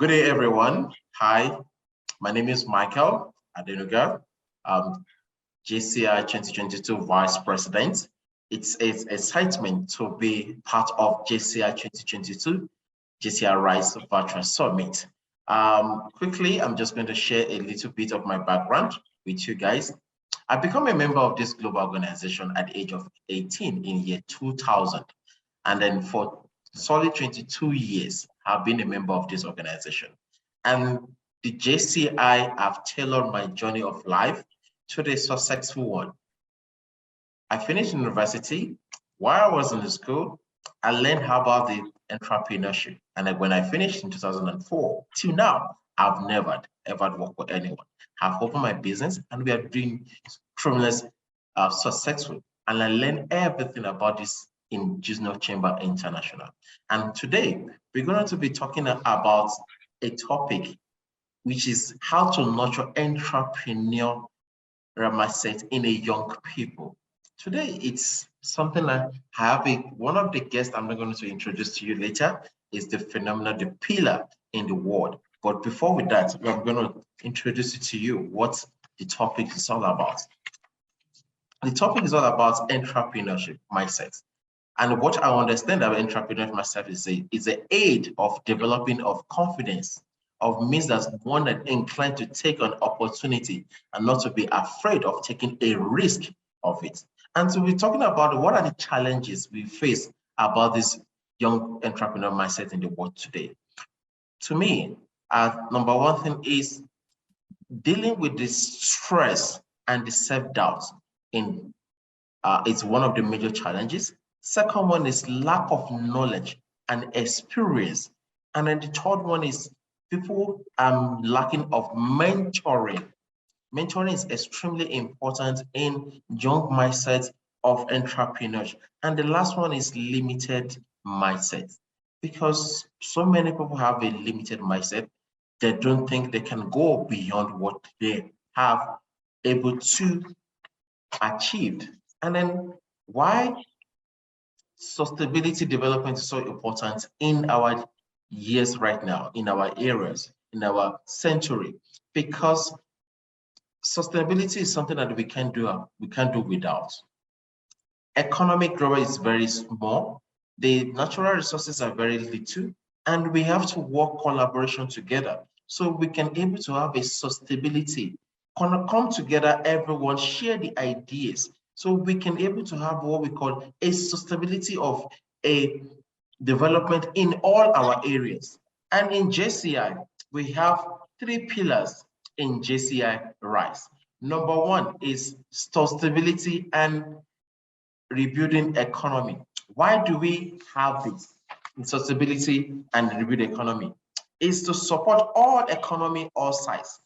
Good day, everyone. Hi, my name is Micheal Adenuga. JCI 2022 Vice President. It's an excitement to be part of JCI 2022 JCI Rise Virtual Summit. Quickly, I'm just going to share a little bit of my background with you guys. I became a member of this global organization at the age of 18 in year 2000. And then for solid 22 years, I've been a member of this organization. And the JCI have tailored my journey of life to the successful one. I finished university. While I was in the school, I learned how about the entrepreneurship. And when I finished in 2004, till now, I've never, ever worked with anyone. I've opened my business and we are doing tremendous successful. And I learned everything about this in Junior Chamber International. And today, we're going to be talking about a topic, which is how to nurture entrepreneurial mindset in a young people. Today, it's something I have one of the guests I'm going to introduce to you later is the phenomenal, the pillar in the world. But before with that, I'm going to introduce it to you what the topic is all about. The topic is all about entrepreneurship mindset. And what I understand about entrepreneurship mindset is an aid of developing of confidence, of means that one that inclined to take an opportunity and not to be afraid of taking a risk of it. And so we're talking about what are the challenges we face about this young entrepreneur mindset in the world today. To me, number one thing is dealing with the stress and the self-doubt it's one of the major challenges. Second one is lack of knowledge and experience. And then the third one is people lacking of mentoring. Mentoring is extremely important in young mindset of entrepreneurs. And the last one is limited mindset. Because so many people have a limited mindset, they don't think they can go beyond what they have able to achieve. And then why sustainability development is so important in our years right now, in our areas, in our century, because sustainability is something that we can't do without. Economic growth is very small. The natural resources are very little, and we have to work collaboration together so we can able to have a sustainability. Come together, everyone share the ideas, so we can able to have what we call a sustainability of a development in all our areas. And in JCI, we have 3 pillars in JCI Rise. Number one is sustainability and rebuilding economy. Why do we have this? Sustainability and rebuild economy is to support all economy, all sides,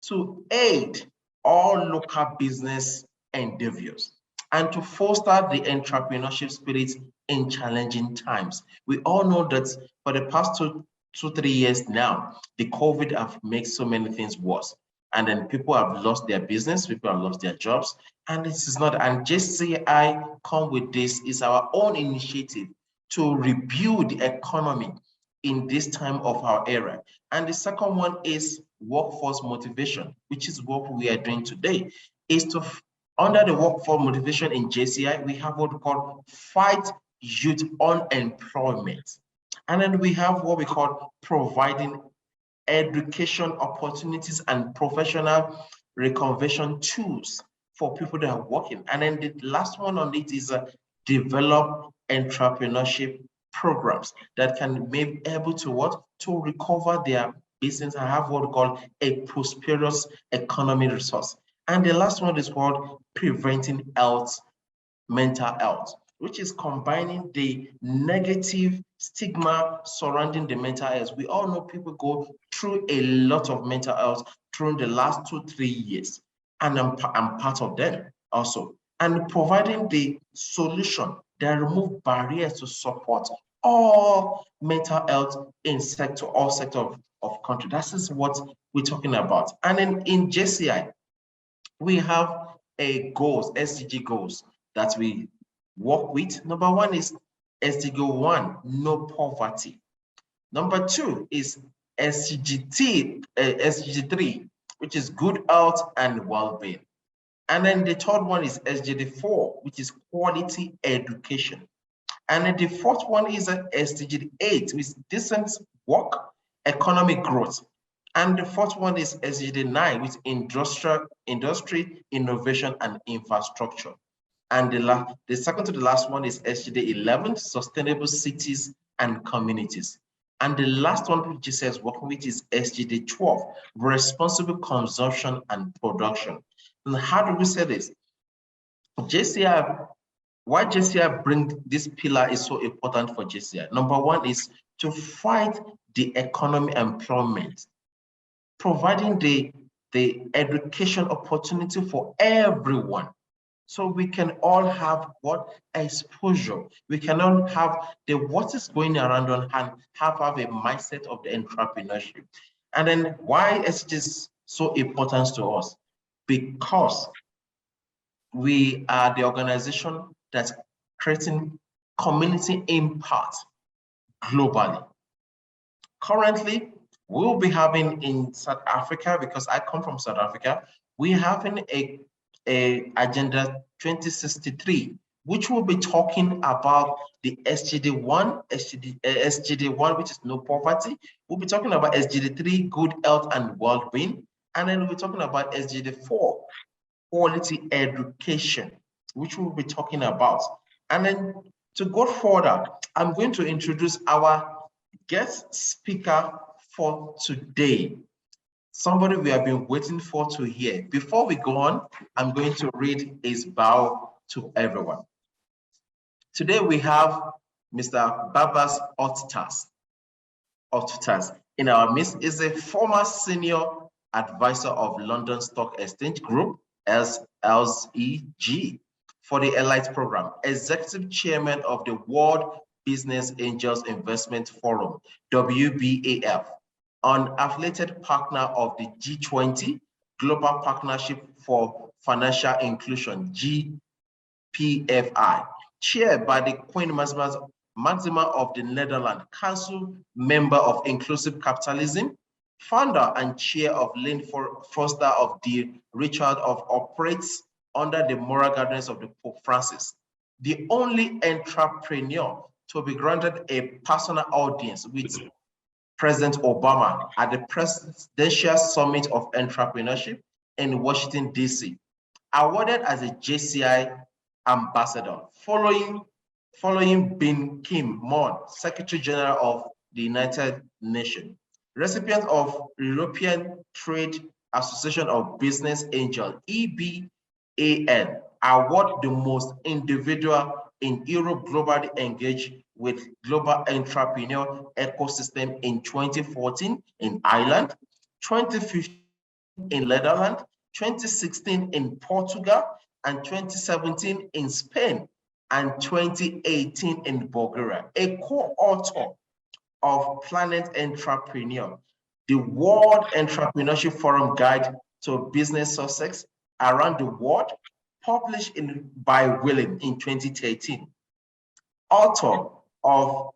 to aid all local business endeavors, and to foster the entrepreneurship spirit in challenging times. We all know that for the past 3 years now, the COVID have made so many things worse. And then people have lost their business, people have lost their jobs, and this is not, and JCI come with this, is our own initiative to rebuild the economy in this time of our era. And the second one is workforce motivation, which is what we are doing today, is to, under the workforce motivation in JCI, we have what we call fight youth unemployment. And then we have what we call providing education opportunities and professional reconversion tools for people that are working. And then the last one on it is develop entrepreneurship programs that can be able to what? To recover their business and have what we call a prosperous economy resource. And the last one is called preventing mental health, which is combining the negative stigma surrounding the mental health. We all know people go through a lot of mental health through the last 2-3 years, and I'm part of them also. And providing the solution that remove barriers to support all mental health in all sector of country. That is what we're talking about. And then in JCI, we have a goals, SDG goals that we work with. Number one is SDG 1, no poverty. Number 2 is SGD3, which is good health and well-being. And then the third one is SGD4, which is quality education. And then the fourth one is SDG8, which is decent work, economic growth. And the fourth one is SDG9, which is industry, innovation, and infrastructure. And the second to the last one is SDG11, sustainable cities and communities. And the last one which says working with is SDG12, responsible consumption and production. And how do we say this? JCI, why JCI bring this pillar is so important for JCI. Number one is to fight the economic employment, providing the education opportunity for everyone. So we can all have what exposure. We can all have the what is going around and have a mindset of the entrepreneurship. And then why is this so important to us? Because we are the organization that's creating community impact globally. Currently, we'll be having in South Africa, because I come from South Africa, we're having a Agenda 2063, which will be talking about the SGD1, SGD1, which is no poverty. We'll be talking about SGD3, good health and well-being. And then we'll be talking about SGD4, quality education, which we'll be talking about. And then to go further, I'm going to introduce our guest speaker for today. Somebody we have been waiting for to hear. Before we go on, I'm going to read his bio to everyone. Today we have Mr. Baybars Altuntaş in our midst. Is a former senior advisor of London Stock Exchange Group, LSEG, for the Elite Program, executive chairman of the World Business Angels Investment Forum, WBAF, unaffiliated partner of the G20 Global Partnership for Financial Inclusion, GPFI, chaired by the Queen Maxima of the Netherlands, Council member of Inclusive Capitalism, founder and chair of Lynn Foster of the Richard of operates under the moral guidance of the Pope Francis, the only entrepreneur to be granted a personal audience with President Obama at the Presidential Summit of Entrepreneurship in Washington, D.C., awarded as a JCI ambassador, following Bin Ki-moon, Secretary General of the United Nations, recipient of European Trade Association of Business Angel, EBAN, award the most individual in Europe globally engaged with global entrepreneur ecosystem in 2014 in Ireland, 2015 in Netherlands, 2016 in Portugal, and 2017 in Spain, and 2018 in Bulgaria. A co-author of Planet Entrepreneur, the World Entrepreneurship Forum Guide to Business Success Around the World, published by Willing in 2013. Author of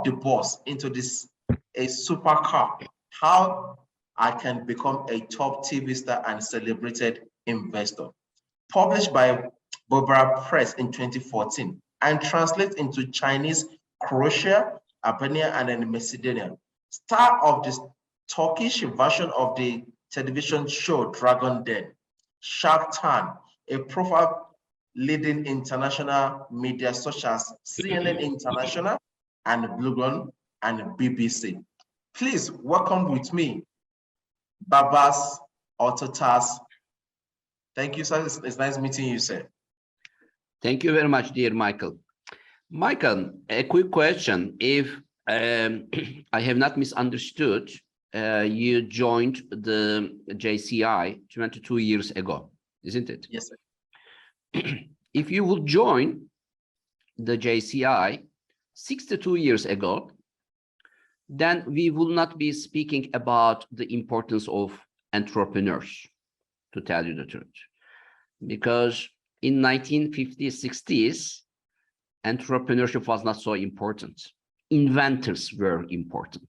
the Boss into this a supercar, how I can become a top TV star and celebrated investor, published by Baybars Press in 2014 and translated into Chinese, Croatia, Albania, and then Macedonia. Star of the Turkish version of the television show Dragon Den, Shark Tank, a profile leading international media such as CNN International and Bloomberg and BBC. Please welcome with me, Baybars Altuntaş. Thank you, sir. It's nice meeting you, sir. Thank you very much, dear Michael. Michael, a quick question. If I have not misunderstood, you joined the JCI 22 years ago, isn't it? Yes, sir. If you would join the JCI 62 years ago, then we will not be speaking about the importance of entrepreneurs, to tell you the truth. Because in 1950s, 60s, entrepreneurship was not so important. Inventors were important.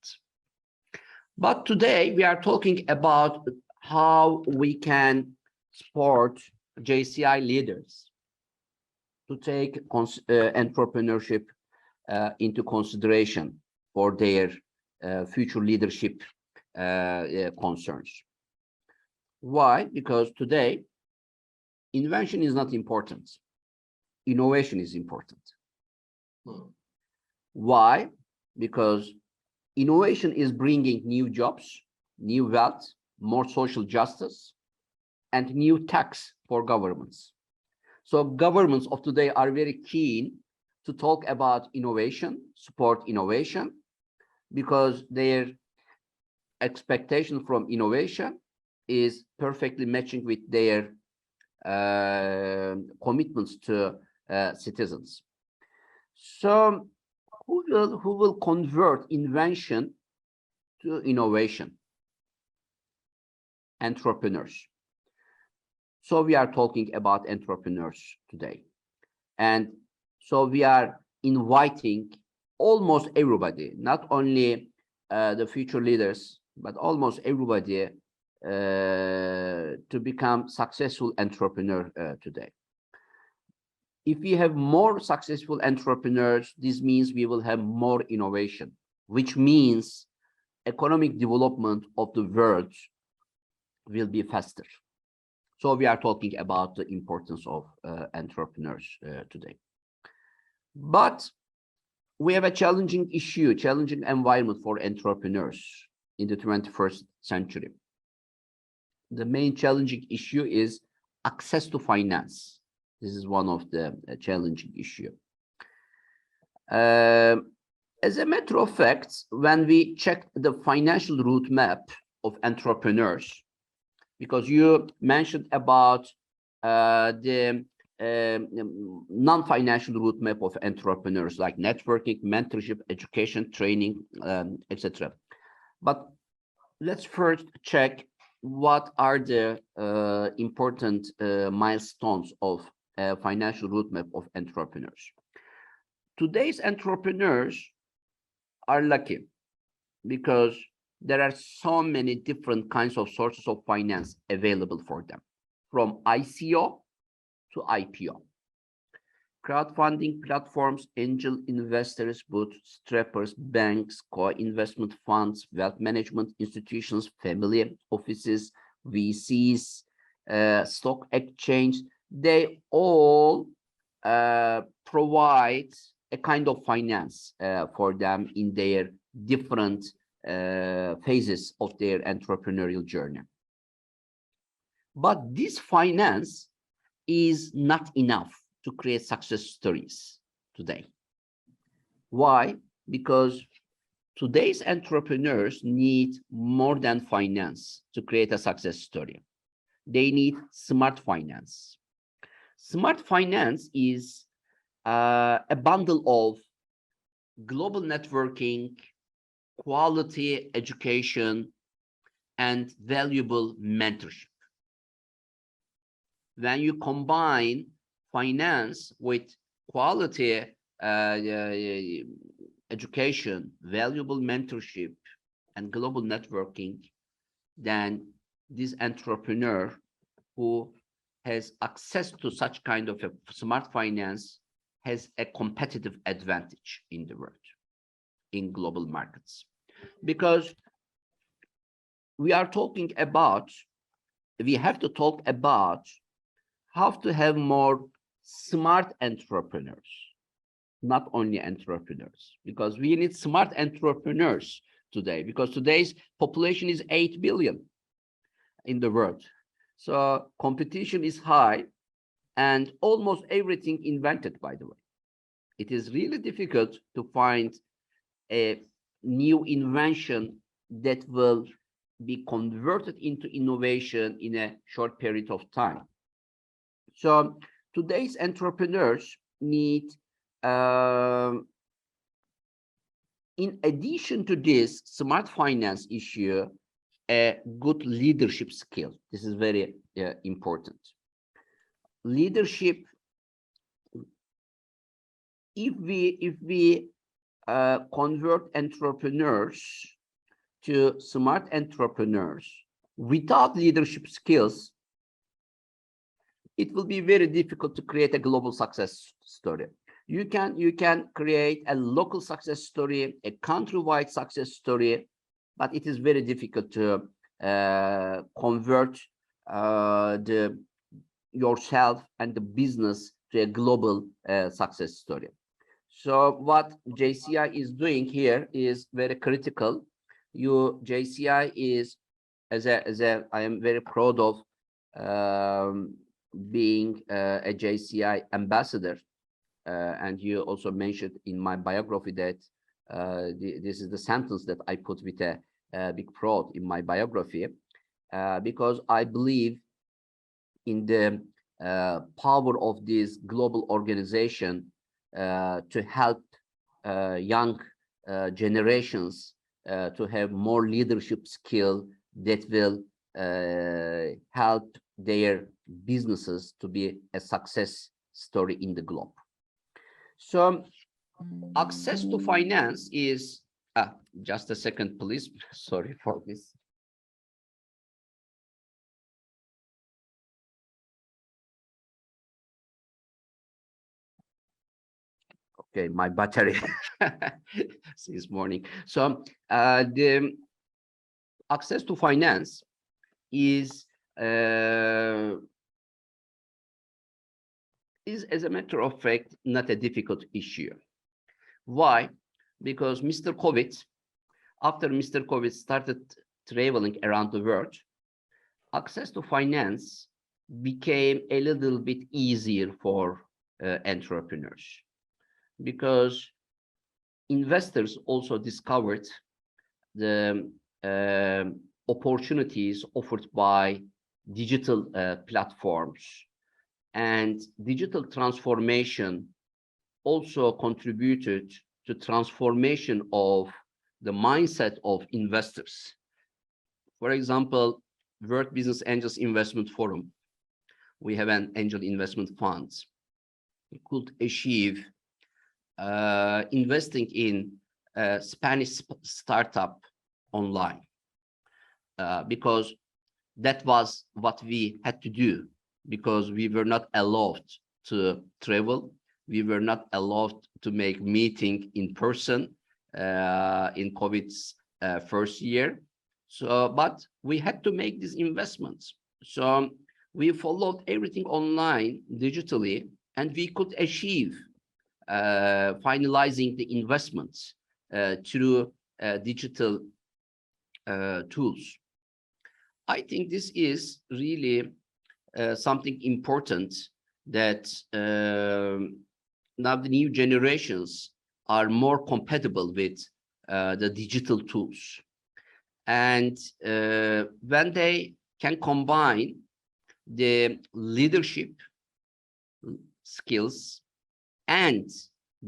But today we are talking about how we can support JCI leaders to take entrepreneurship into consideration for their future leadership concerns. Why? Because today, invention is not important. Innovation is important. Why? Because innovation is bringing new jobs, new wealth, more social justice, and new tax for governments. So governments of today are very keen to talk about innovation, support innovation, because their expectation from innovation is perfectly matching with their commitments to citizens. So who will convert invention to innovation? Entrepreneurs. So we are talking about entrepreneurs today. And so we are inviting almost everybody, not only the future leaders, but almost everybody to become successful entrepreneur today. If we have more successful entrepreneurs, this means we will have more innovation, which means economic development of the world will be faster. So we are talking about the importance of entrepreneurs today. But we have a challenging issue, challenging environment for entrepreneurs in the 21st century. The main challenging issue is access to finance. This is one of the challenging issues. As a matter of fact, when we check the financial roadmap of entrepreneurs, because you mentioned about the non-financial roadmap of entrepreneurs like networking, mentorship, education, training, etc. But let's first check what are the important milestones of financial roadmap of entrepreneurs. Today's entrepreneurs are lucky because there are so many different kinds of sources of finance available for them, from ICO to IPO. Crowdfunding platforms, angel investors, bootstrappers, banks, co-investment funds, wealth management institutions, family offices, VCs, stock exchange, they all provide a kind of finance for them in their different phases of their entrepreneurial journey. But this finance is not enough to create success stories today. Why? Because today's entrepreneurs need more than finance to create a success story. They need smart finance. Smart finance is a bundle of global networking, quality education, and valuable mentorship. When you combine finance with quality education, valuable mentorship, and global networking, then this entrepreneur who has access to such kind of a smart finance has a competitive advantage in the world, in global markets. Because we are talking about, we have to talk about how to have more smart entrepreneurs, not only entrepreneurs, because we need smart entrepreneurs today, because today's population is 8 billion in the world. So competition is high and almost everything invented, by the way. It is really difficult to find a new invention that will be converted into innovation in a short period of time. So today's entrepreneurs need, in addition to this smart finance issue, a good leadership skill. This is very important. Leadership, if we convert entrepreneurs to smart entrepreneurs without leadership skills, it will be very difficult to create a global success story. You can create a local success story, a countrywide success story, but it is very difficult to convert yourself and the business to a global success story. So what JCI is doing here is very critical. JCI is, I am very proud of being a JCI ambassador. And you also mentioned in my biography that this is the sentence that I put with a big prod in my biography, because I believe in the power of this global organization to help young generations to have more leadership skill that will help their businesses to be a success story in the globe. So access to finance is, just a second, please. Sorry for this. Okay, my battery since morning. So the access to finance is, as a matter of fact, not a difficult issue. Why? Because after Mr. COVID started traveling around the world, access to finance became a little bit easier for entrepreneurs, because investors also discovered the opportunities offered by digital platforms, and digital transformation also contributed to transformation of the mindset of investors. For example, World Business Angels Investment Forum, we have an angel investment fund. We could achieve investing in a Spanish startup online, because that was what we had to do, because we were not allowed to travel. We were not allowed to make meeting in person in COVID's first year. So, but we had to make these investments. So we followed everything online digitally, and we could achieve finalizing the investments through digital tools. I think this is really something important, that now the new generations are more compatible with the digital tools. And when they can combine the leadership skills and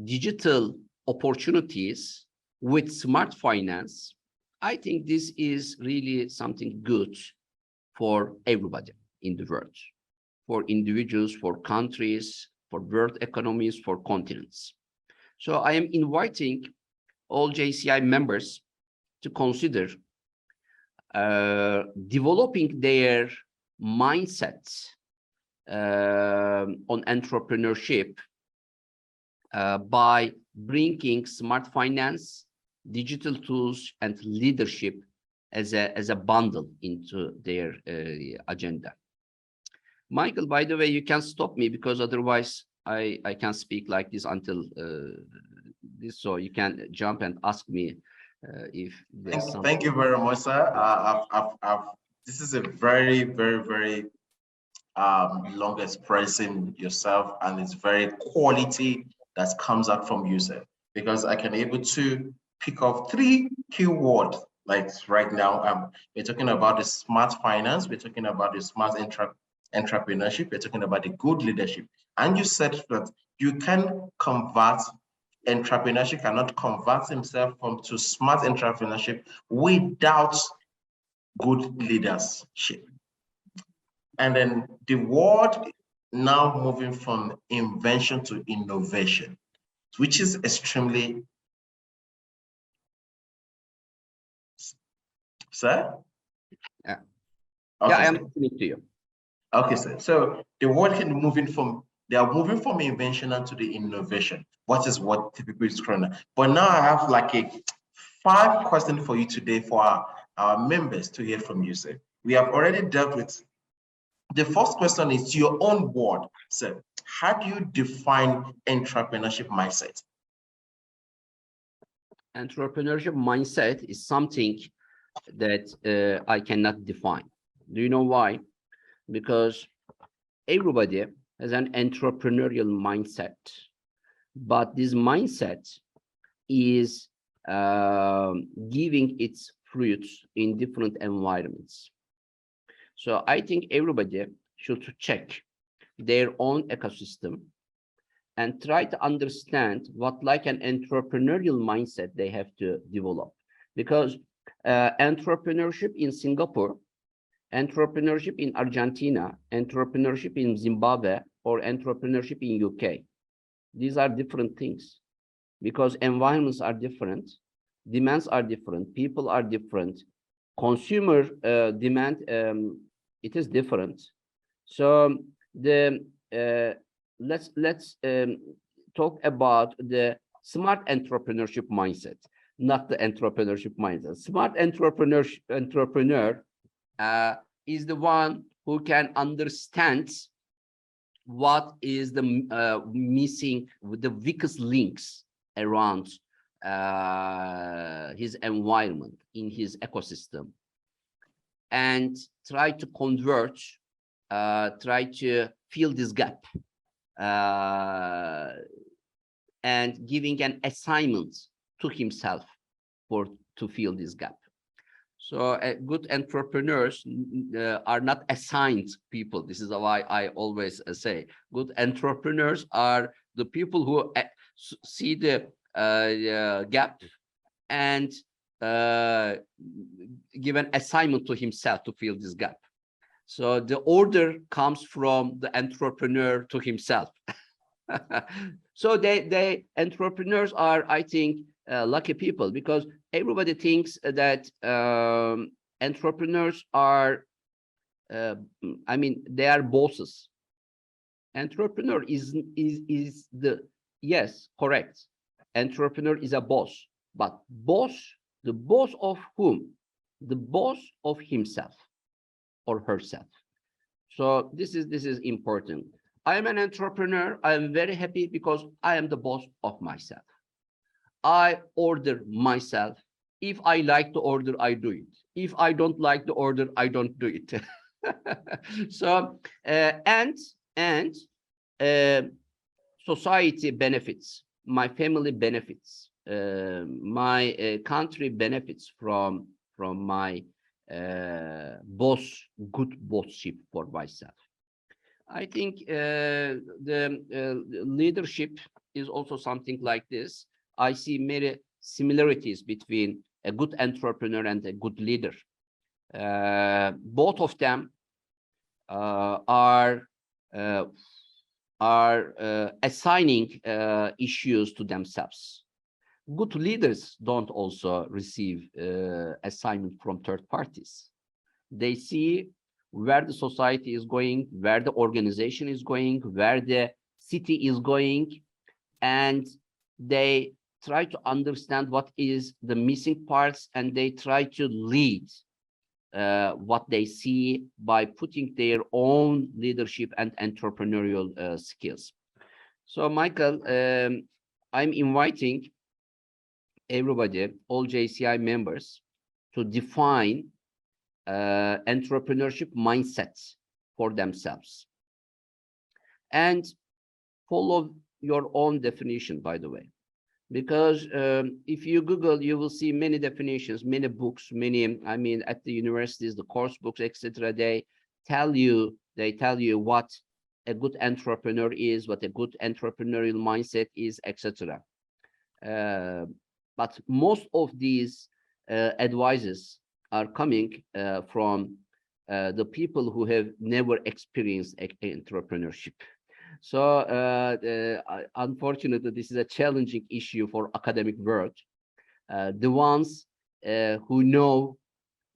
digital opportunities with smart finance, I think this is really something good for everybody in the world, for individuals, for countries, for world economies, for continents. So I am inviting all JCI members to consider developing their mindsets on entrepreneurship by bringing smart finance, digital tools, and leadership as a bundle into their agenda. Michael, by the way, you can stop me, because otherwise I can't speak like this until this. So you can jump and ask me if there's something. Thank you very much, sir. This is a very, very, very long expressing yourself, and it's very quality that comes out from you, sir. Because I can able to pick up 3 keywords. Like right now, we're talking about the smart finance, we're talking about the smart entrepreneurship, we're talking about the good leadership. And you said that you can convert entrepreneurship, cannot convert himself to smart entrepreneurship without good leadership. And then the world now moving from invention to innovation, which is extremely Sir? Yeah. Okay, Yeah, I am sir. listening to you. Okay, sir. So the world can they are moving from invention to the innovation. What typically is current. But now I have like a 5 questions for you today for our members to hear from you, sir. We have already dealt with the first question is your own word, sir. How do you define entrepreneurship mindset? Entrepreneurship mindset is something that I cannot define. Do you know why? Because everybody has an entrepreneurial mindset, but this mindset is giving its fruits in different environments. So I think everybody should check their own ecosystem and try to understand what like an entrepreneurial mindset they have to develop. Because entrepreneurship in Singapore, entrepreneurship in Argentina, entrepreneurship in Zimbabwe, or entrepreneurship in UK, these are different things because environments are different, demands are different, people are different, consumer demand it is different. So the let's talk about the smart entrepreneurship mindset, not the entrepreneurship mindset. Smart entrepreneur is the one who can understand what is the missing, the weakest links around his environment, in his ecosystem, and try to converge, try to fill this gap, and giving an assignment to himself to fill this gap. So good entrepreneurs are not assigned people. This is why I always say good entrepreneurs are the people who see the gap and give an assignment to himself to fill this gap. So the order comes from the entrepreneur to himself. So they entrepreneurs are, I think, lucky people, because everybody thinks that entrepreneurs are, I mean, they are bosses. Entrepreneur is the, yes, correct. Entrepreneur is a boss, but the boss of whom? The boss of himself or herself. So this is important. I am an entrepreneur. I am very happy because I am the boss of myself. I order myself. If I like the order, I do it. If I don't like the order, I don't do it. So society benefits, my family benefits, my country benefits from my good bossship for myself. I think the leadership is also something like this. I see many similarities between a good entrepreneur and a good leader. Both of them are assigning issues to themselves. Good leaders don't also receive assignment from third parties. They see where the society is going, where the organization is going, where the city is going, and they try to understand what is the missing parts, and they try to lead what they see by putting their own leadership and entrepreneurial skills. So, Michael, I'm inviting everybody, all JCI members, to define entrepreneurship mindsets for themselves and follow your own definition, by the way, because if you Google, you will see many definitions, many books, many, I mean, at the universities, the course books, etc. They tell you what a good entrepreneur is, what a good entrepreneurial mindset is, etc. But most of these advices are coming from the people who have never experienced entrepreneurship. So unfortunately, this is a challenging issue for academic world. The ones who know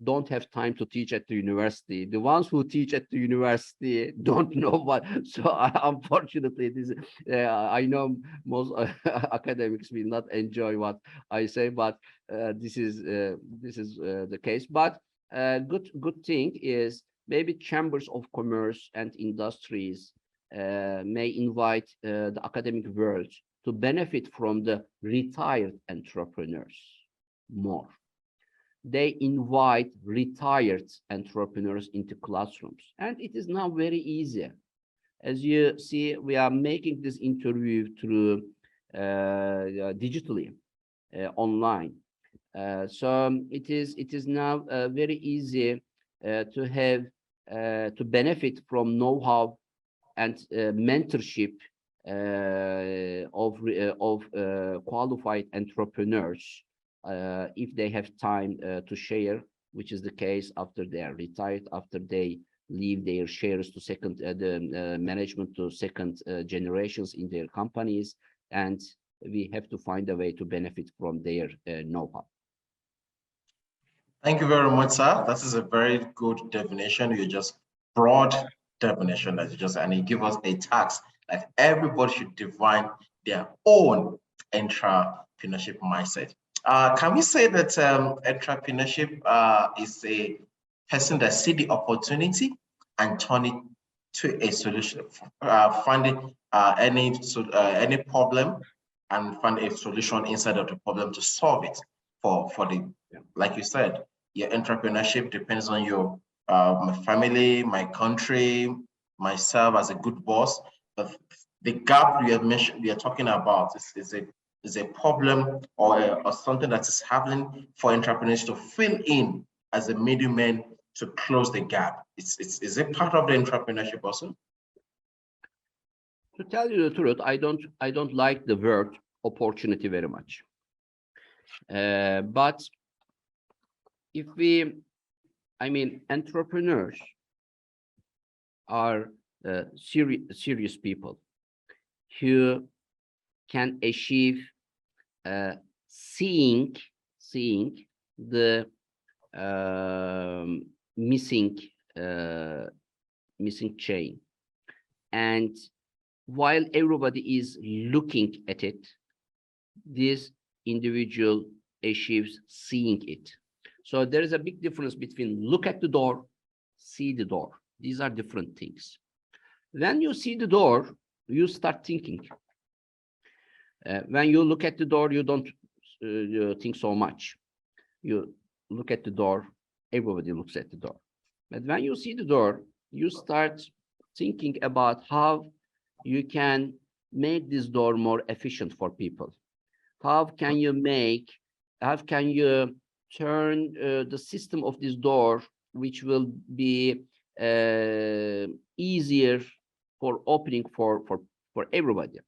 don't have time to teach at the university. The ones who teach at the university don't know what. So unfortunately, this I know most academics will not enjoy what I say, but this is the case. But good thing is maybe chambers of commerce and industries may invite the academic world to benefit from the retired entrepreneurs more. They invite retired entrepreneurs into classrooms, and it is now very easy. As you see, we are making this interview through digitally online. So it is now very easy to have to benefit from know-how and mentorship of qualified entrepreneurs if they have time to share, which is the case after they are retired, after they leave their shares to second the management to second generations in their companies, and we have to find a way to benefit from their know-how. Thank you very much, sir. That is a very good definition. You just broad definition that you just, and you give us a task that everybody should define their own entrepreneurship mindset. Can we say that entrepreneurship is a person that see the opportunity and turn it to a solution, finding any problem and find a solution inside of the problem to solve it for the, like you said, your entrepreneurship depends on your my family, my country, myself as a good boss. But the gap we are talking about is a problem or something that is happening for entrepreneurs to fill in as a middleman to close the gap. Is it part of the entrepreneurship also? To tell you the truth, I don't like the word opportunity very much. But if entrepreneurs are serious people who can achieve seeing the missing chain, and while everybody is looking at it, this individual achieves seeing it. So there is a big difference between look at the door, see the door. These are different things. When you see the door, you start thinking. When you look at the door, you don't think so much. You look at the door, everybody looks at the door. But when you see the door, you start thinking about how you can make this door more efficient for people. How can you turn the system of this door, which will be easier for opening for everybody?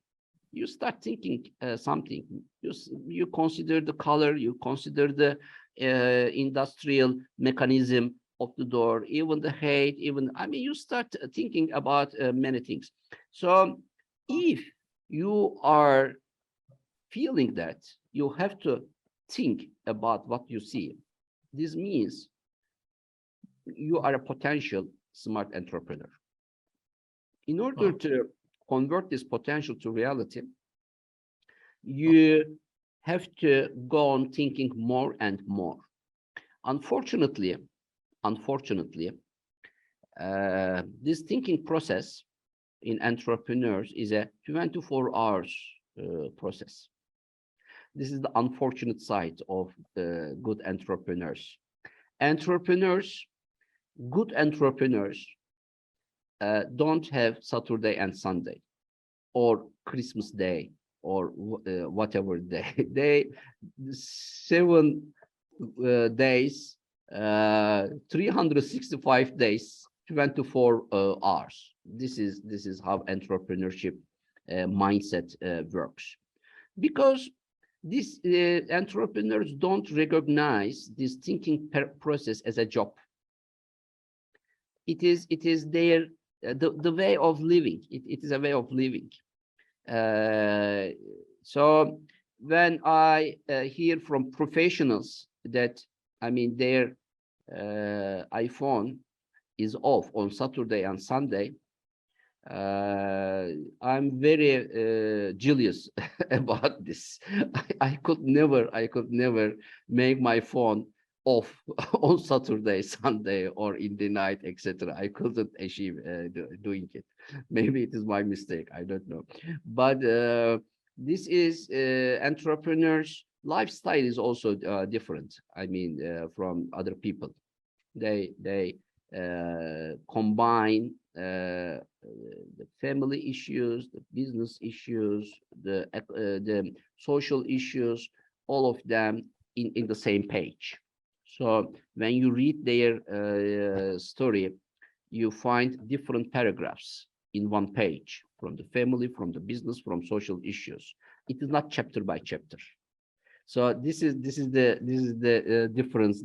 You start thinking something. You consider the color, you consider the industrial mechanism of the door, even the height, you start thinking about many things. So if you are feeling that you have to think about what you see, this means you are a potential smart entrepreneur. In order to convert this potential to reality, you have to go on thinking more and more. Unfortunately, this thinking process in entrepreneurs is a 24 hours process. This is the unfortunate side of the good entrepreneurs. Good entrepreneurs don't have Saturday and Sunday or Christmas Day or whatever day. They 7 days, 365 days, 24 hours. This is how entrepreneurship mindset works. Because these entrepreneurs don't recognize this thinking process as a job. It is their the way of living. It is a way of living. So when I hear from professionals that their iPhone is off on Saturday and Sunday, I'm very jealous about this. I could never make my phone off on Saturday, Sunday, or in the night, etc. I couldn't achieve doing it. Maybe it is my mistake. I don't know. But this is entrepreneurs' lifestyle is also different. I mean, from other people. They combine the family issues, the business issues, the social issues, all of them in the same page. So when you read their story, you find different paragraphs in one page, from the family, from the business, from social issues. It is not chapter by chapter. So this is the difference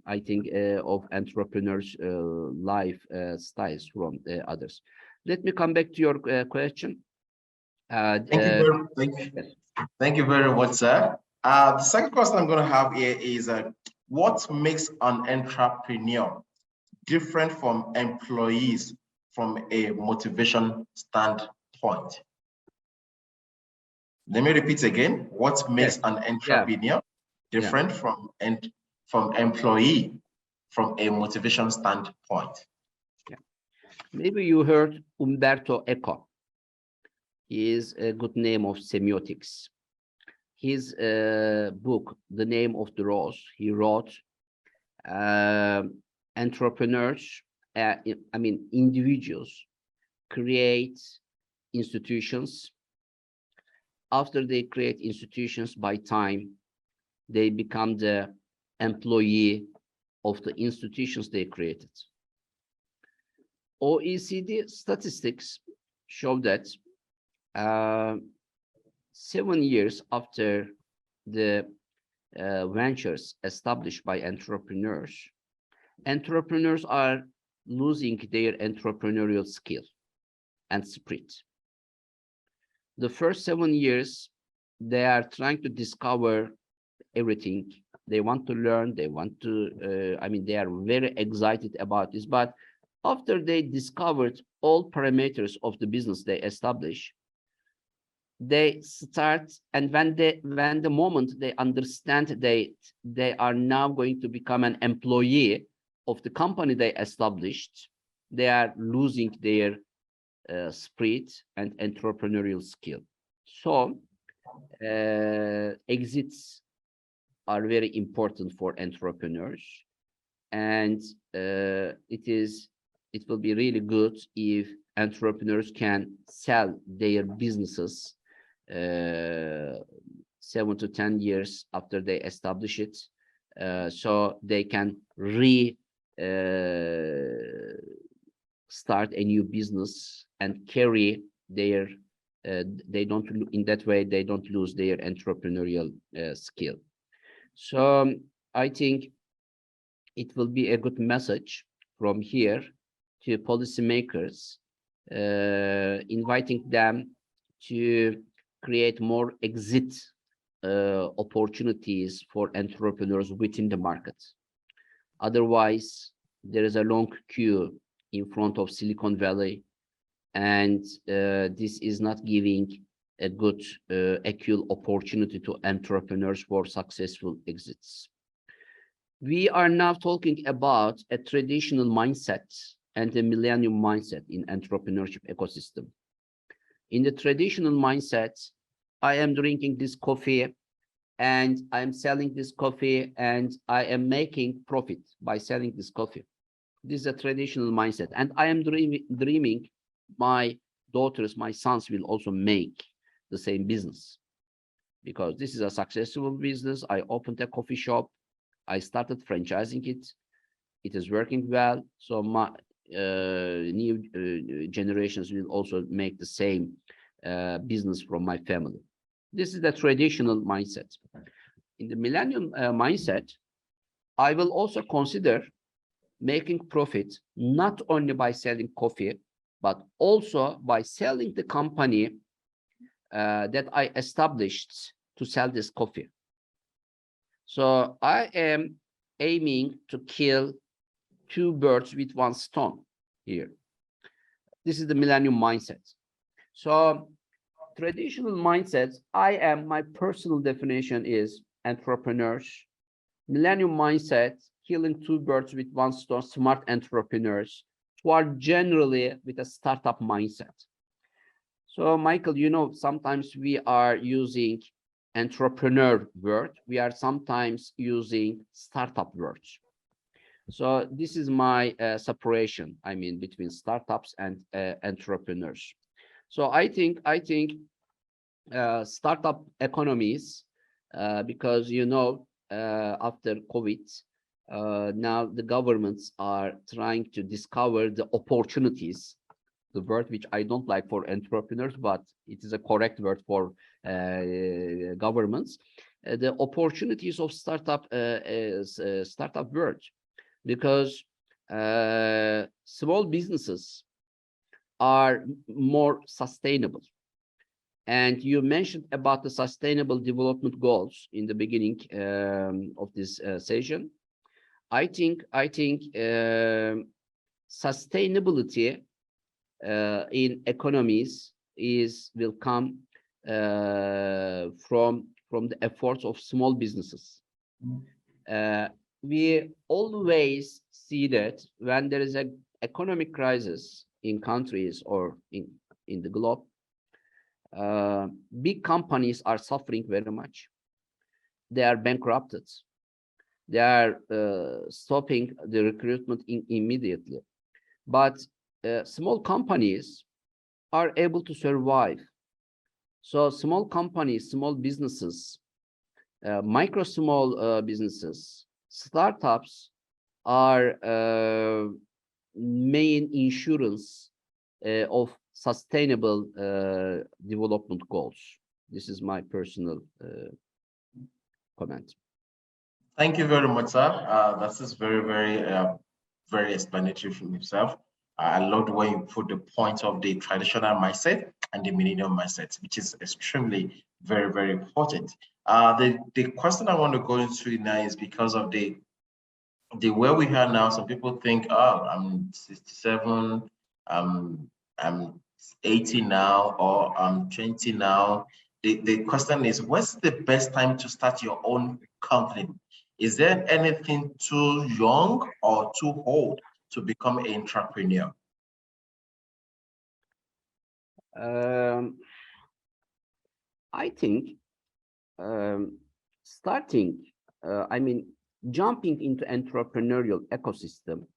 I think of entrepreneurs' life styles from others. Let me come back to your question. Thank you very much, sir. The second question I'm going to have here is what makes an entrepreneur different from employees from a motivation standpoint? Let me repeat again. What makes an entrepreneur different from employee from a motivation standpoint? Maybe you heard Umberto Eco. He is a good name of semiotics. His book, The Name of the Rose, he wrote, entrepreneurs, individuals create institutions. After they create institutions, by time, they become the employee of the institutions they created. OECD statistics show that 7 years after the ventures established by entrepreneurs are losing their entrepreneurial skill and spirit. The first 7 years, they are trying to discover everything. They want to learn, they want to, they are very excited about this. But after they discovered all parameters of the business they establish, they start, and when the moment they understand they are now going to become an employee of the company they established, they are losing their spirit and entrepreneurial skill. So exits are very important for entrepreneurs, and it will be really good if entrepreneurs can sell their businesses 7 to 10 years after they establish it, so they can start a new business and carry their they don't lose their entrepreneurial skill. So I think it will be a good message from here to policymakers, inviting them to create more exit opportunities for entrepreneurs within the market. Otherwise, there is a long queue in front of Silicon Valley, and this is not giving a good equal opportunity to entrepreneurs for successful exits. We are now talking about a traditional mindset and a millennium mindset in entrepreneurship ecosystem. In the traditional mindset, I am drinking this coffee and I'm selling this coffee and I am making profit by selling this coffee. This is a traditional mindset, and I am dreaming my daughters, my sons will also make the same business, because this is a successful business. I opened a coffee shop, I started franchising it, it is working well, so my new generations will also make the same business from my family. This is the traditional mindset. In the millennium mindset, I will also consider making profit not only by selling coffee, but also by selling the company that I established to sell this coffee. So I am aiming to kill two birds with one stone here. This is the Millennium Mindset. So traditional mindsets, my personal definition is entrepreneurs. Millennium Mindset, killing two birds with one stone, smart entrepreneurs who are generally with a startup mindset. So Micheal, sometimes we are using entrepreneur word. We are sometimes using startup words. So this is my separation, between startups and entrepreneurs. So I think startup economies, because after COVID, now the governments are trying to discover the opportunities, the word which I don't like for entrepreneurs, but it is a correct word for governments, the opportunities of startup world, because small businesses are more sustainable. And you mentioned about the sustainable development goals in the beginning of this session. I think sustainability in economies will come from the efforts of small businesses. We always see that when there is an economic crisis in countries or in the globe, big companies are suffering very much. They are bankrupted. They are stopping the recruitment immediately. But small companies are able to survive. So small companies, small businesses, small businesses, startups are main insurance of sustainable development goals. This is my personal comment. Thank you very much, sir. That is very, very explanatory from yourself. I love the way you put the point of the traditional mindset and the millennium mindset, which is extremely very important. The question I want to go into now is because of the way we are now. Some people think, oh, I'm 67, I'm 80 now, or I'm 20 now. The question is, what's the best time to start your own company? Is there anything too young or too old to become an entrepreneur? I think jumping into entrepreneurial ecosystem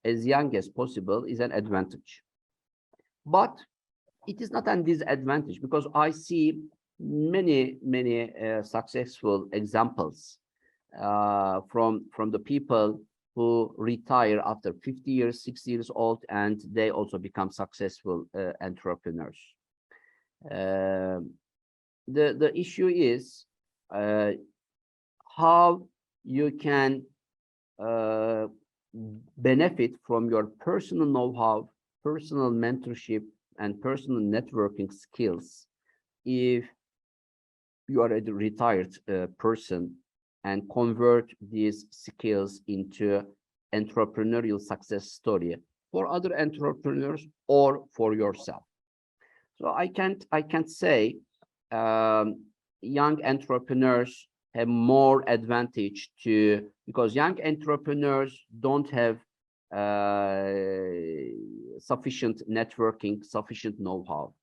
as young as possible is an advantage. But it is not a disadvantage, because I see many successful examples from the people who retire after 50 years, 60 years old, and they also become successful entrepreneurs. The issue is how you can benefit from your personal know-how, personal mentorship, and personal networking skills if you are a retired person, and convert these skills into entrepreneurial success story for other entrepreneurs or for yourself. So I can't say young entrepreneurs have more advantage because young entrepreneurs don't have sufficient networking, sufficient know-how,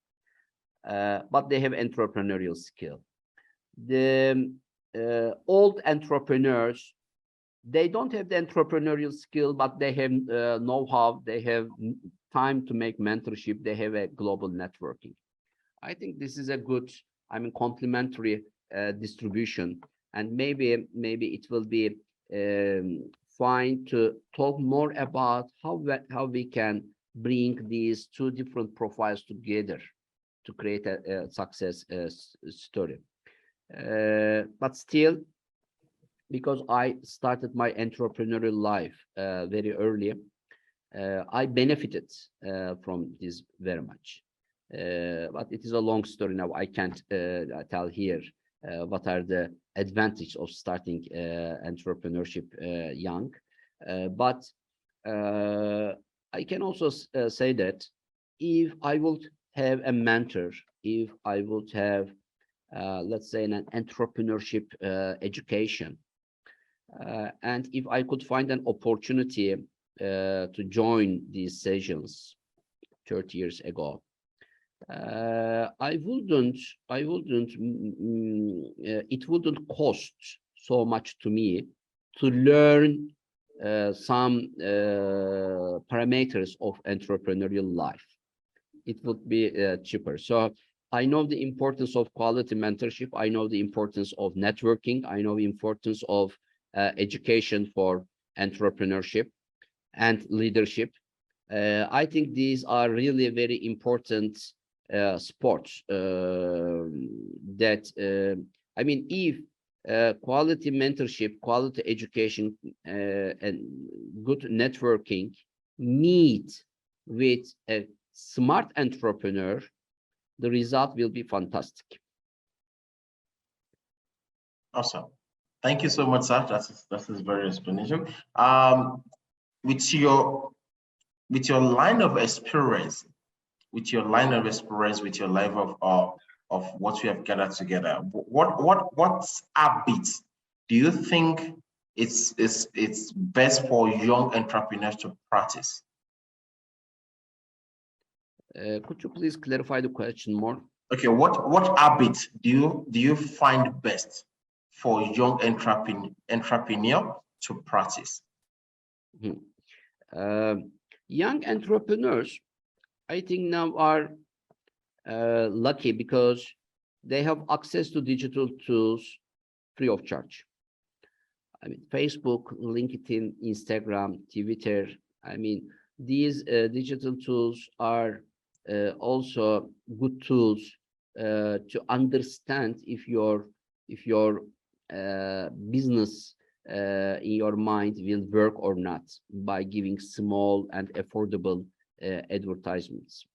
but they have entrepreneurial skill. The old entrepreneurs, they don't have the entrepreneurial skill, but they have know-how, they have time to make mentorship, they have a global networking. I think this is a good, complementary distribution, and maybe it will be fine to talk more about how we can bring these two different profiles together to create a success story. But still, because I started my entrepreneurial life very early, I benefited from this very much. But it is a long story now. I can't tell here what are the advantages of starting entrepreneurship young. But I can also say that if I would have a mentor, if I would have, let's say, an entrepreneurship education, and if I could find an opportunity to join these sessions 30 years ago, it wouldn't cost so much to me to learn some parameters of entrepreneurial life. It would be cheaper. So I know the importance of quality mentorship. I know the importance of networking. I know the importance of education for entrepreneurship and leadership. I think these are really very important sports that, I mean, if quality mentorship, quality education, and good networking meet with a smart entrepreneur, the result will be fantastic. Awesome. Thank you so much, sir. That is very explanation. With your line of experience, with your life of what we have gathered together, what habits do you think it's best for young entrepreneurs to practice? Could you please clarify the question more? Okay, what habits do you find best for young entrepreneur to practice? Young entrepreneurs, I think now are lucky because they have access to digital tools free of charge. I mean, Facebook, LinkedIn, Instagram, Twitter. I mean, these digital tools are also good tools to understand if your business in your mind will work or not by giving small and affordable advertisements.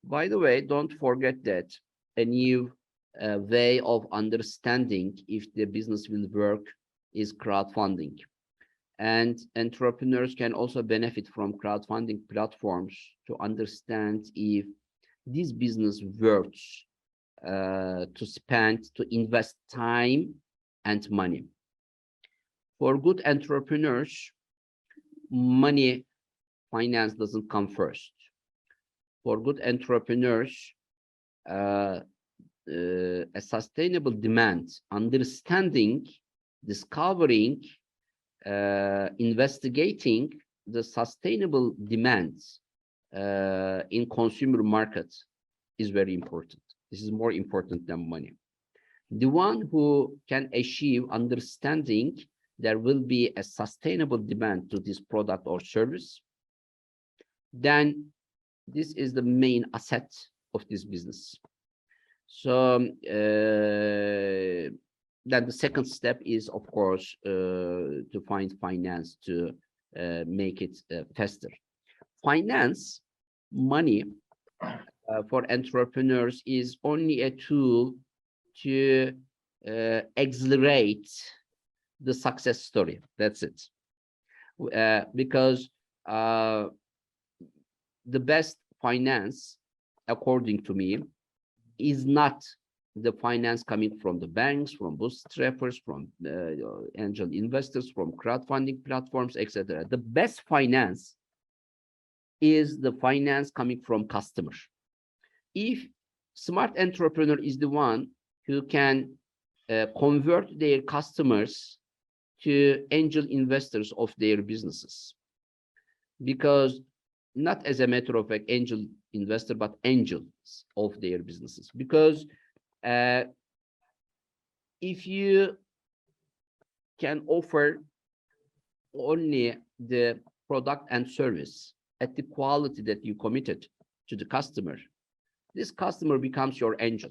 By the way, don't forget that a new way of understanding if the business will work is crowdfunding. And entrepreneurs can also benefit from crowdfunding platforms to understand if this business works to invest time and money. For good entrepreneurs, money, finance doesn't come first. For good entrepreneurs, a sustainable demand, understanding, discovering, investigating the sustainable demands in consumer markets is very important. This is more important than money. The one who can achieve understanding there will be a sustainable demand to this product or service, then this is the main asset of this business. So then the second step is, of course, to find finance to make it faster. Finance, money for entrepreneurs is only a tool to accelerate the success story. That's it. Because the best finance, according to me, is not the finance coming from the banks, from bootstrappers, from angel investors, from crowdfunding platforms, etc. The best finance is the finance coming from customers. If smart entrepreneur is the one who can convert their customers to angel investors of their businesses, because not as a matter of fact angel investor, but angels of their businesses. Because if you can offer only the product and service at the quality that you committed to the customer, this customer becomes your angel.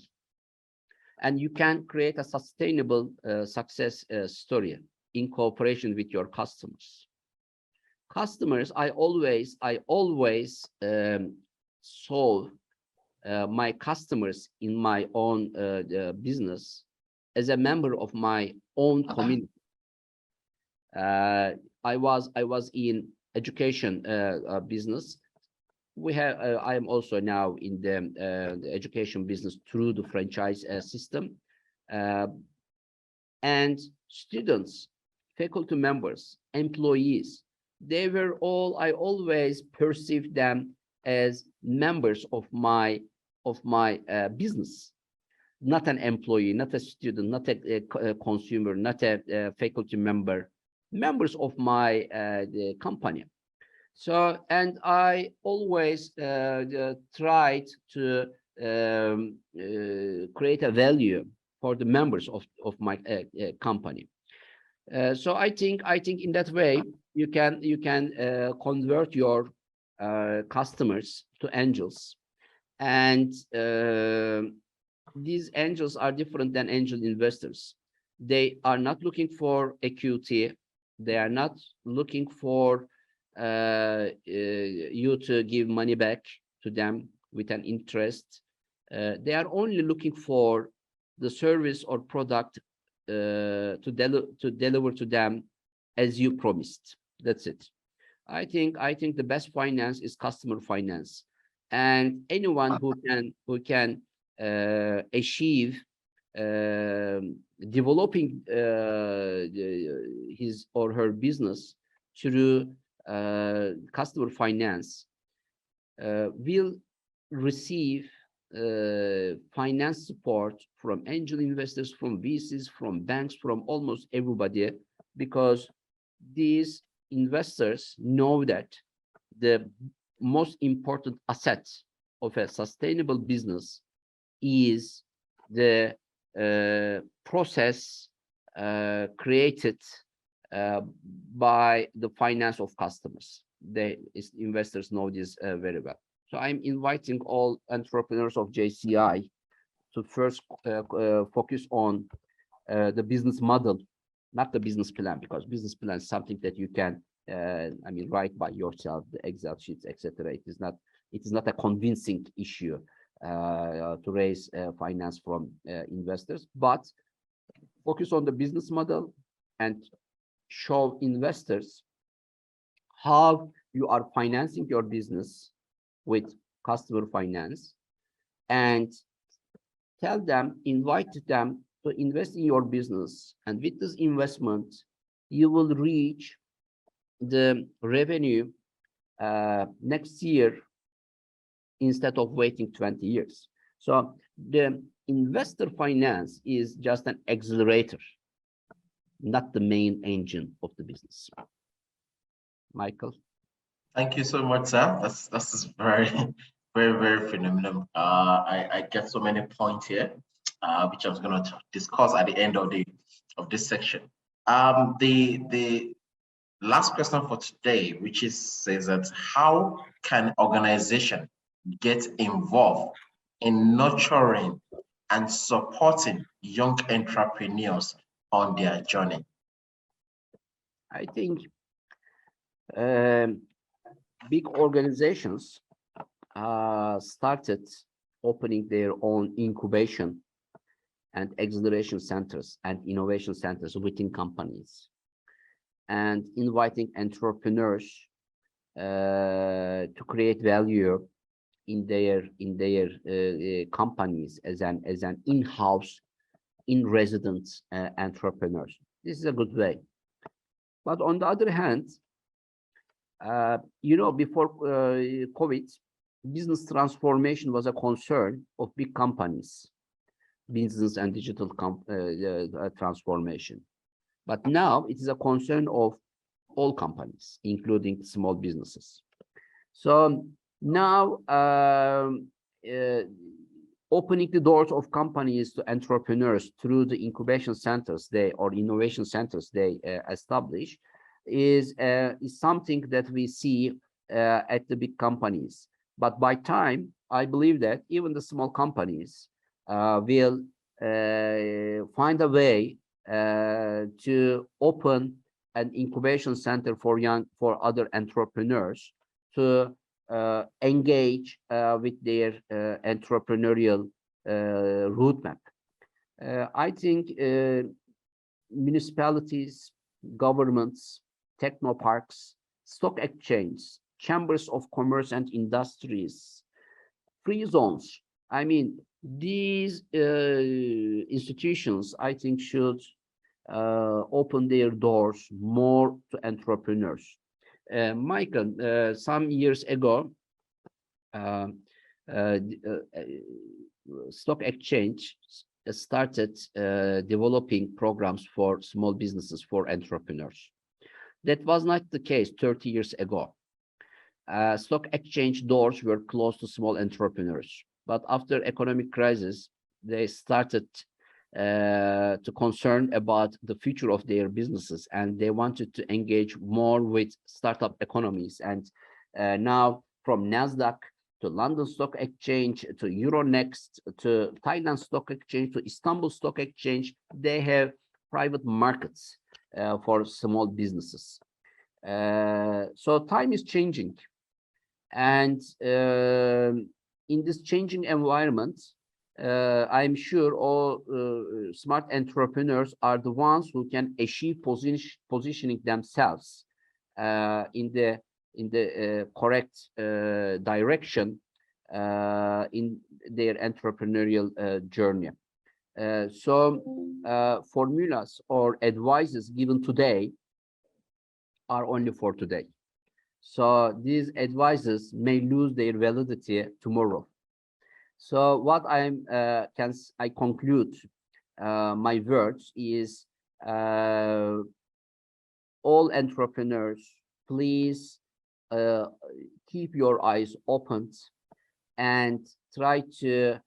And you can create a sustainable success story in cooperation with your customers. Customers, I always solve my customers in my own business as a member of my own community. I was in education business. I am also now in the education business through the franchise system, and students, faculty members, employees, they were all, I always perceived them as members of my business, not an employee, not a student, not a consumer, not a faculty member, members of my the company. So, and I always tried to create a value for the members of my company. So I think in that way you can convert your customers to angels, and these angels are different than angel investors. They are not looking for equity. They are not looking for you to give money back to them with an interest. They are only looking for the service or product to deliver to them as you promised. That's it. I think the best finance is customer finance, and anyone who can achieve developing his or her business through customer finance will receive finance support from angel investors, from VCs, from banks, from almost everybody, because these investors know that the most important asset of a sustainable business is the process created by the finance of customers. Investors know this very well. So I'm inviting all entrepreneurs of JCI to first focus on the business model, not the business plan, because business plan is something that you can, write by yourself, the Excel sheets, etc. It is not a convincing issue to raise finance from investors, but focus on the business model and show investors how you are financing your business with customer finance, and tell them, invite them to invest in your business. And with this investment, you will reach the revenue next year instead of waiting 20 years. So the investor finance is just an accelerator, not the main engine of the business. Michael. Thank you so much, sir. That's very, very, very phenomenal. I get so many points here, which I was going to discuss at the end of this section. The last question for today, which says that how can organization get involved in nurturing and supporting young entrepreneurs on their journey? I think big organizations started opening their own incubation and acceleration centers and innovation centers within companies, and inviting entrepreneurs to create value in their companies as an in-house, in-resident entrepreneurs. This is a good way. But on the other hand, before COVID, business transformation was a concern of big companies, business and digital transformation. But now it is a concern of all companies, including small businesses. So now opening the doors of companies to entrepreneurs through the incubation centers or innovation centers they establish is something that we see at the big companies. But by time, I believe that even the small companies will find a way to open an incubation center for other entrepreneurs to engage with their entrepreneurial roadmap. I think municipalities, governments, technoparks, stock exchange, chambers of commerce and industries, free zones. I mean, these institutions, I think, should open their doors more to entrepreneurs. Michael, some years ago, uh, uh, stock exchange started developing programs for small businesses, for entrepreneurs. That was not the case 30 years ago. Stock exchange doors were closed to small entrepreneurs. But after economic crisis, they started to concern about the future of their businesses, and they wanted to engage more with startup economies. And now, from Nasdaq to London Stock Exchange to Euronext to Thailand Stock Exchange to Istanbul Stock Exchange, they have private markets for small businesses. So time is changing, and in this changing environment, I'm sure all smart entrepreneurs are the ones who can achieve positioning themselves in the correct direction in their entrepreneurial journey. So formulas or advices given today are only for today. So these advices may lose their validity tomorrow. So what I conclude my words is all entrepreneurs, please keep your eyes open and try to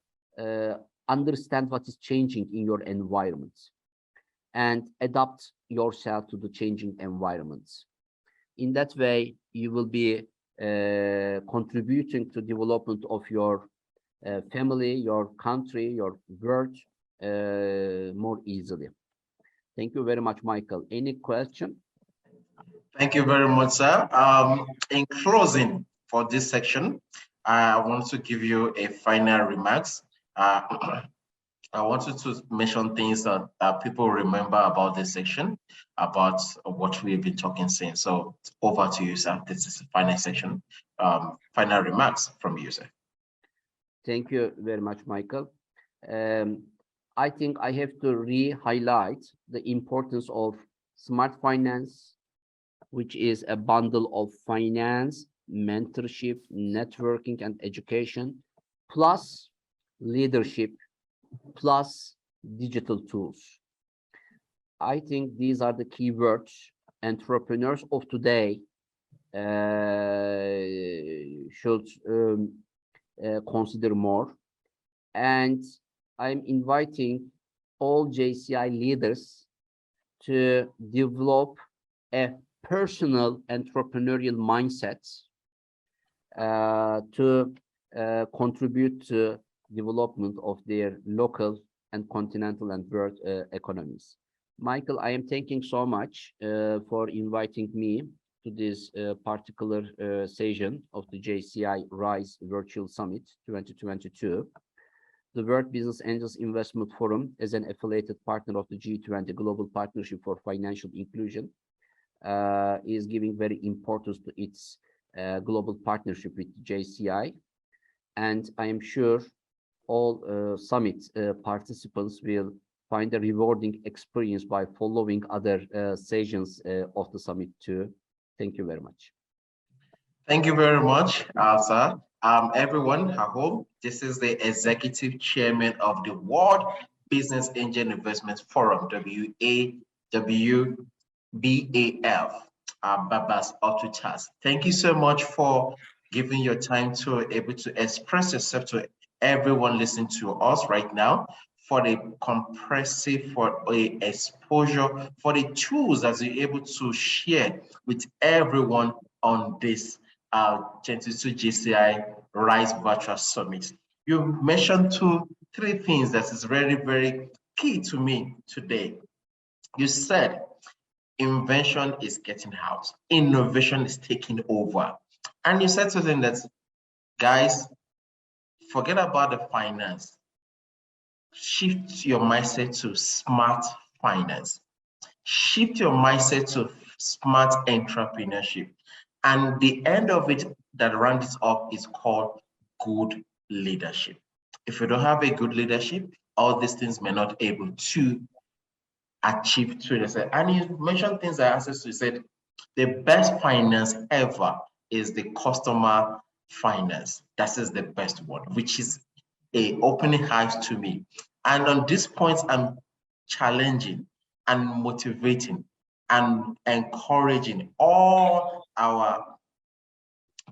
understand what is changing in your environment and adapt yourself to the changing environments. In that way, you will be contributing to development of your family, your country, your world more easily. Thank you very much, Michael. Any question? Thank you very much, sir. In closing for this section, I want to give you a final remarks. I wanted to mention things that people remember about this section, about what we've been talking since. So over to you, sir. This is the final section. Final remarks from you, sir. Thank you very much, Michael. I think I have to re-highlight the importance of smart finance, which is a bundle of finance, mentorship, networking, and education, plus leadership, plus digital tools. I think these are the keywords entrepreneurs of today should consider more. And I'm inviting all JCI leaders to develop a personal entrepreneurial mindset to contribute to development of their local and continental and world economies. Michael, I am thanking so much for inviting me to this particular session of the JCI RISE Virtual Summit 2022. The World Business Angels Investment Forum, as an affiliated partner of the G20 Global Partnership for Financial Inclusion, is giving very importance to its global partnership with JCI. And I am sure all summit participants will find a rewarding experience by following other sessions of the summit too. Thank you very much. Thank you very much, sir. Everyone at home, this is the Executive Chairman of the World Business Angel Investment Forum, WAWBAF, Baybars Altuntaş. Thank you so much for giving your time to able to express yourself to everyone listening to us right now, for the comprehensive, for a exposure, for the tools that you're able to share with everyone on this 22 JCI RISE Virtual Summit. You mentioned three things that is very, very key to me today. You said invention is getting out, innovation is taking over. And you said something that, guys, forget about the finance. shift your mindset to smart finance. Shift your mindset to smart entrepreneurship. And the end of it that rounds it up is called good leadership. If you don't have a good leadership, all these things may not be able to achieve to yourself. And you mentioned things like access to, you said the best finance ever is the customer finance. That is the best one, which is a opening eyes to me. And on this point, I'm challenging and motivating and encouraging all our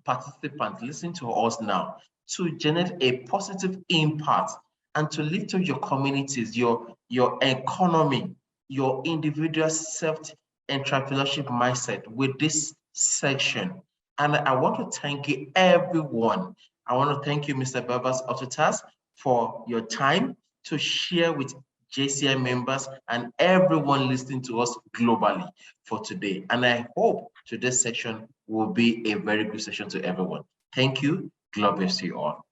participants listening to us now to generate a positive impact and to lift up your communities, your economy, your individual self-entrepreneurship mindset with this section. And I want to thank you, everyone. I want to thank you, Mr. Baybars Altuntaş, for your time to share with JCI members and everyone listening to us globally for today. And I hope today's section will be a very good session to everyone. Thank you. God bless you all.